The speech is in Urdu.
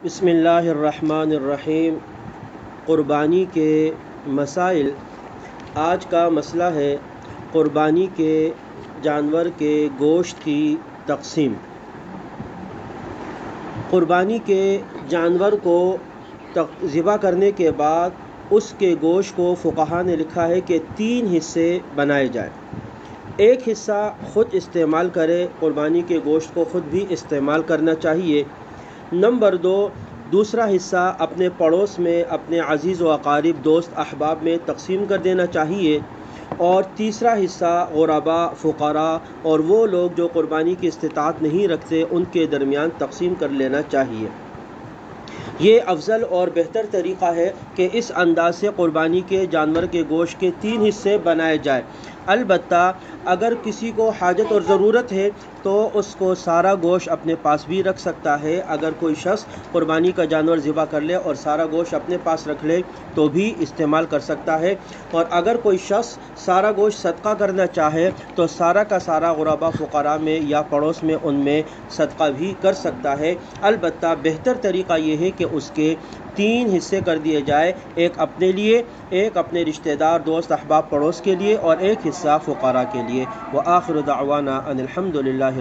بسم اللہ الرحمن الرحیم۔ قربانی کے مسائل۔ آج کا مسئلہ ہے قربانی کے جانور کے گوشت کی تقسیم۔ قربانی کے جانور کو ذبح کرنے کے بعد اس کے گوشت کو فقہا نے لکھا ہے کہ 3 حصے بنائے جائیں۔ ایک حصہ خود استعمال کرے، قربانی کے گوشت کو خود بھی استعمال کرنا چاہیے۔ نمبر 2، دوسرا حصہ اپنے پڑوس میں، اپنے عزیز و اقارب، دوست احباب میں تقسیم کر دینا چاہیے۔ اور تیسرا حصہ غرباء، فقراء اور وہ لوگ جو قربانی کی استطاعت نہیں رکھتے ان کے درمیان تقسیم کر لینا چاہیے۔ یہ افضل اور بہتر طریقہ ہے کہ اس انداز سے قربانی کے جانور کے گوشت کے 3 حصے بنائے جائے۔ البتہ اگر کسی کو حاجت اور ضرورت ہے تو اس کو سارا گوشت اپنے پاس بھی رکھ سکتا ہے۔ اگر کوئی شخص قربانی کا جانور ذبح کر لے اور سارا گوشت اپنے پاس رکھ لے تو بھی استعمال کر سکتا ہے، اور اگر کوئی شخص سارا گوشت صدقہ کرنا چاہے تو سارا کا سارا غرباء، فقراء میں یا پڑوس میں ان میں صدقہ بھی کر سکتا ہے۔ البتہ بہتر طریقہ یہ ہے کہ اس کے 3 حصے کر دیے جائے، ایک اپنے لیے، ایک اپنے رشتہ دار، دوست احباب، پڑوس کے لیے، اور ایک حصہ فقراء کے لیے۔ وآخر دعوانا ان الحمد للہ